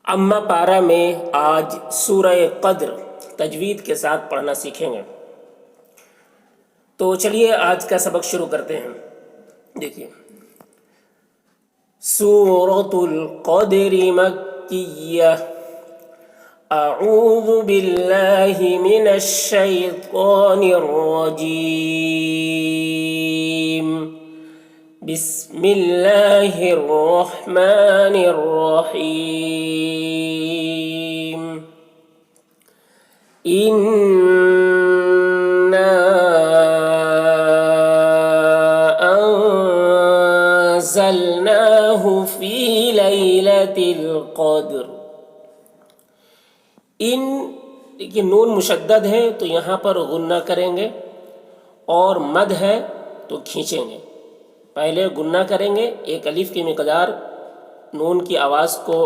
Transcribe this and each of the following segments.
اما پارہ میں آج سورہ قدر تجوید کے ساتھ پڑھنا سیکھیں گے۔ تو چلیے آج کا سبق شروع کرتے ہیں۔ دیکھیے، سورۃ القدر مکیہ، اعوذ باللہ من الشیطان الرجیم، بسم اللہ الرحمن الرحیم، اِنَّا انزلناہ فی لیلۃ القدر۔ دیکھیے نون مشدد ہے تو یہاں پر غنہ کریں گے، اور مد ہے تو کھینچیں گے۔ پہلے غنہ کریں گے، ایک الف کی مقدار نون کی آواز کو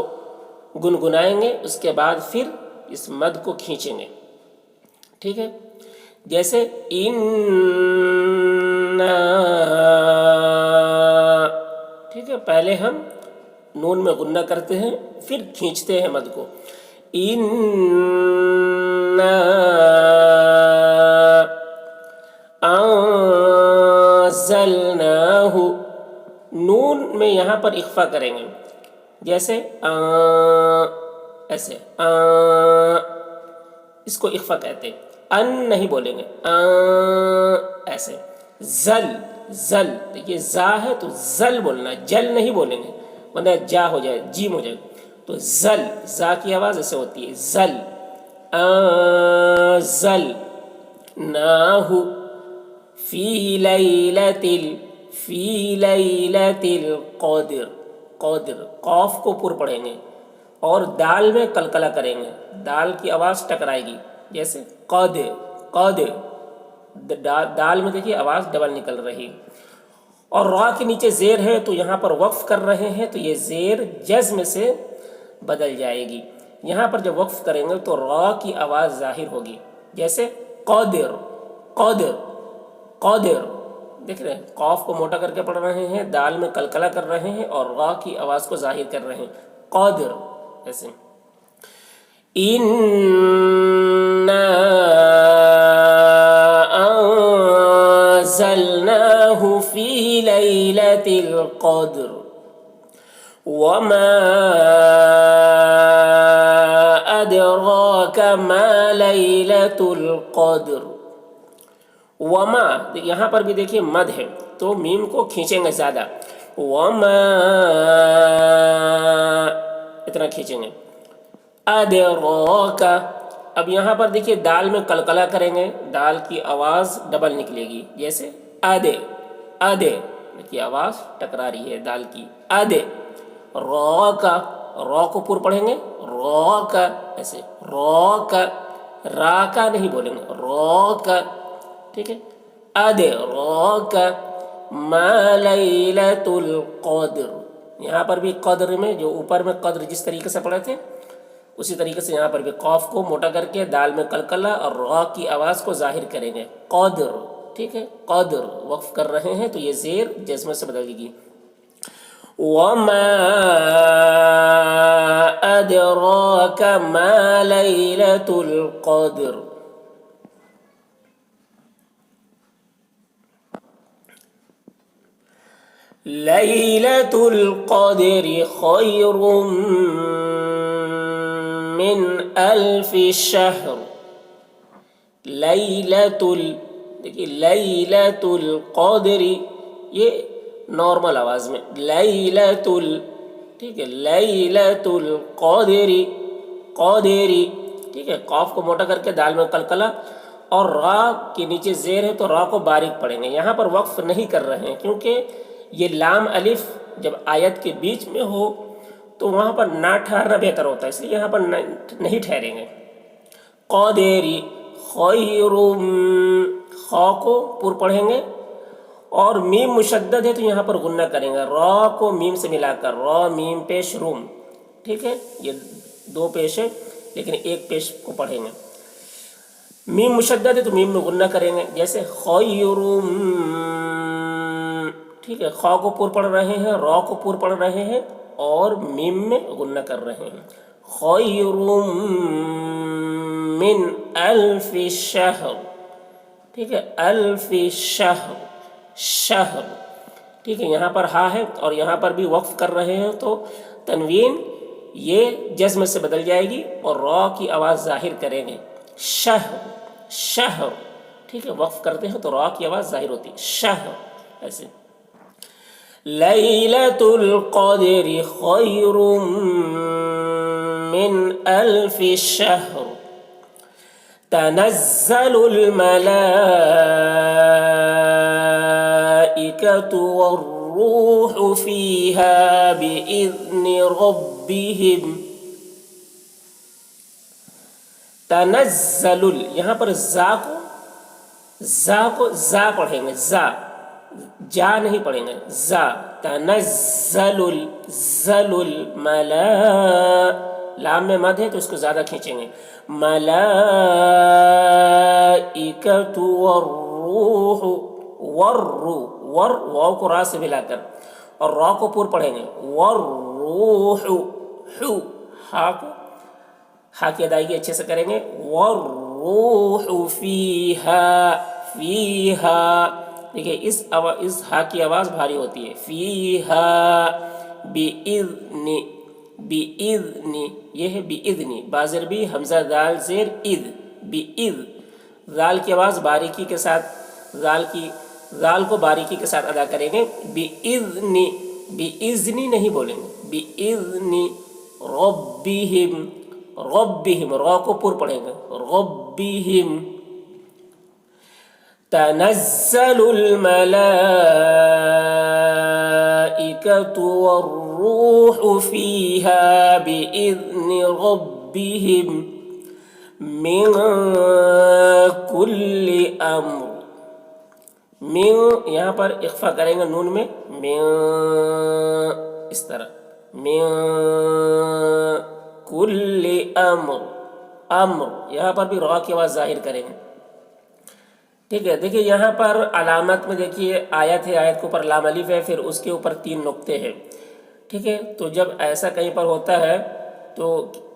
گنگنائیں گے، اس کے بعد پھر اس مد کو کھینچیں گے، ٹھیک ہے؟ جیسے ٹھیک ہے، پہلے ہم نون میں غنہ کرتے ہیں، پھر کھینچتے ہیں مد کو۔ انزلناہ، نون میں یہاں پر اخفا کریں گے، جیسے ایسے اس کو اخفا کہتے ہیں، ان نہیں بولیں گے، ایسے۔ زل، دیکھیے زا ہے تو زل بولنا، جل نہیں بولیں گے ورنہ جا ہو جائے، جیم ہو جائے۔ تو زل، زا کی آواز ایسے ہوتی ہے، زل۔ انزلناہ فی لیلۃ القدر، قدر قاف کو پر پڑھیں گے اور دال میں قلقلہ کریں گے، دال کی آواز ٹکرائے گی، جیسے قد، دال میں دیکھیے آواز ڈبل نکل رہی، اور را کے نیچے زیر ہے تو یہاں پر وقف کر رہے ہیں تو یہ زیر جزم سے بدل جائے گی۔ یہاں پر جب وقف کریں گے تو را کی آواز ظاہر ہوگی، جیسے قادر، دیکھ رہے ہیں، قاف کو موٹا کر کے پڑھ رہے ہیں، دال میں قلقلہ کر رہے ہیں اور را کی آواز کو ظاہر کر رہے ہیں، قادر ایسے۔ اِنَّا انزلناہ فی لیلۃ القدر وما ادراک ما لیلۃ القدر۔ وما، یہاں پر بھی دیکھیے مد ہے تو میم کو کھینچیں گے زیادہ، وما اتنا کھینچیں گے۔ ادراک، اب یہاں پر دیکھیے دال میں قلقلہ کریں گے، دال کی آواز ڈبل نکلے گی، جیسے ادے، دیکھیے آواز ٹکرا رہی ہے دال کی، ادے۔ را کا، را کو پر پڑھیں گے، را کا ایسے، را کا، را کا نہیں بولیں گے، را کا، ٹھیک ہے؟ ادراک ما لیلۃ القدر، یہاں پر بھی قدر میں جو اوپر میں قدر جس طریقے سے پڑھے تھے اسی طریقے سے یہاں پر بھی قاف کو موٹا کر کے دال میں قلقلہ اور را کی آواز کو ظاہر کریں گے، قدر، ٹھیک ہے؟ قدر وقف کر رہے ہیں تو یہ زیر جزم سے بدل گی۔ وما ادراک ما لیلۃ القدر۔ لیلۃ القدر خیر من الف شہر۔ دیکھیے لیلۃ القدر، یہ نارمل آواز میں، ٹھیک ہے؟ لیلۃ القدر، قادری، ٹھیک ہے؟ قاف کو موٹا کر کے دال میں قلقلہ اور را کے نیچے زیر ہے تو را کو باریک پڑھیں گے، یہاں پر وقف نہیں کر رہے ہیں کیونکہ یہ لام الف جب آیت کے بیچ میں ہو تو وہاں پر نہ ٹھہرنا بہتر ہوتا ہے، اس لیے یہاں پر نہیں ٹھہریں گے۔ قادری خیر، خا کو پر پڑھیں گے اور میم مشدد ہے تو یہاں پر غنہ کریں گے، را کو میم سے ملا کر، را میم پیش روم، ٹھیک ہے؟ یہ دو پیش ہے لیکن ایک پیش کو پڑھیں گے۔ میم مشدد ہے تو میم میں غنہ کریں گے، جیسے خیر، ٹھیک ہے؟ خا کو پر پڑھ رہے ہیں، را کو پر پڑھ رہے ہیں اور میم میں غنہ کر رہے ہیں، خیر من الف شہر، ٹھیک ہے، الف شہر، شہر، ٹھیک ہے، یہاں پر ہا ہے اور یہاں پر بھی وقف کر رہے ہیں تو تنوین یہ جزم سے بدل جائے گی اور را کی آواز ظاہر کریں گے، شہر، شہر، ٹھیک ہے، وقف کرتے ہیں تو را کی آواز ظاہر ہوتی ہے، شہر، ایسے لیلۃ القدر خیر من الف شہر تنزل الملائکۃ والروح فیہا بإذن ربہم، تنزل، یہاں پر زا زا پڑھیں گے، زا، جا نہیں پڑھیں گے، زا، تنزل زل لام میں مد ہے تو اس کو زیادہ کھینچیں گے، ملائکۃ والروح، واو کو را سے ملا کر اور را کو پور پڑھیں گے، والروح، ہا کی ادائیگی اچھے سے کریں گے، والروح فیہا، فیہا، دیکھیے اس ہا کی آواز بھاری ہوتی ہے، فیہا بإذن، بإذن، یہ ہے بإذن، بازر بھی حمزہ دال زیر اذ، بإذ، ذال کی آواز باریکی کے ساتھ، ذال کو باریکی کے ساتھ ادا کریں گے، بإذن، بإذن نہیں بولیں گے، بإذن ربہم، ربہم، را کو پر پڑھیں گے، ربہم، تنزل الملائکۃ والروح فیہا بإذن ربہم من کل امر، من یہاں پر اخفا کریں گے نون میں، من، اس طرح، من کل امر، امر، یہاں پر بھی را کی آواز ظاہر کریں گے، ٹھیک ہے۔ دیکھیے یہاں پر علامت میں دیکھیے آیت ہے، آیت کے اوپر لام الف ہے، پھر اس کے اوپر 3 نقطے ہیں، ٹھیک ہے، تو جب ایسا کہیں پر ہوتا ہے تو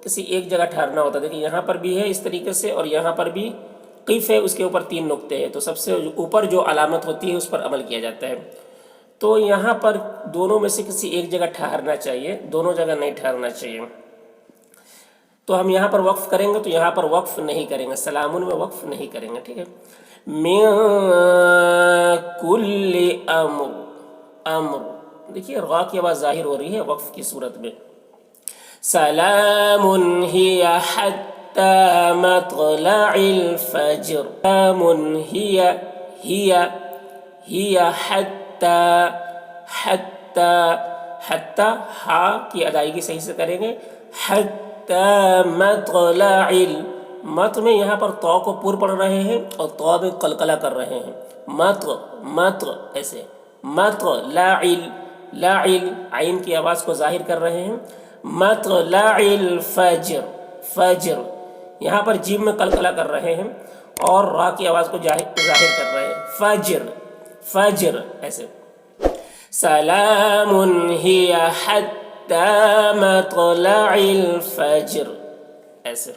کسی ایک جگہ ٹھہرنا ہوتا ہے، دیکھیے یہاں پر بھی ہے اس طریقے سے اور یہاں پر بھی قیف ہے، اس کے اوپر 3 نقطے ہیں، تو سب سے اوپر جو علامت ہوتی ہے اس پر عمل کیا جاتا ہے، تو یہاں پر دونوں میں سے کسی ایک جگہ ٹھہرنا چاہیے، دونوں جگہ نہیں ٹھہرنا چاہیے، تو ہم یہاں پر وقف کریں گے تو یہاں پر وقف نہیں کریں گے، سلامن میں وقف نہیں کریں گے، ٹھیک ہے، من کل امر، امر، دیکھیے را کی آواز ظاہر ہو رہی ہے وقف کی صورت میں، سلام ہی حتی مطلع الفجر، سلام ہی حتی، حتی، حتی، ہا کی ادائیگی صحیح سے کریں گے، حتی مطلع، مت میں یہاں پر تو کو پور پڑھ رہے ہیں اور تو میں قلقلہ کر رہے ہیں، مت، مت، ایسے، مطلع، لاعل، عین کی آواز کو ظاہر کر رہے ہیں، مطلع الفجر، فجر، یہاں پر جیم میں قلقلہ کر رہے ہیں اور را کی آواز کو ظاہر کر رہے ہیں، فجر، فجر، ایسے، سلام ہی حتی مطلع الفجر، ایسے۔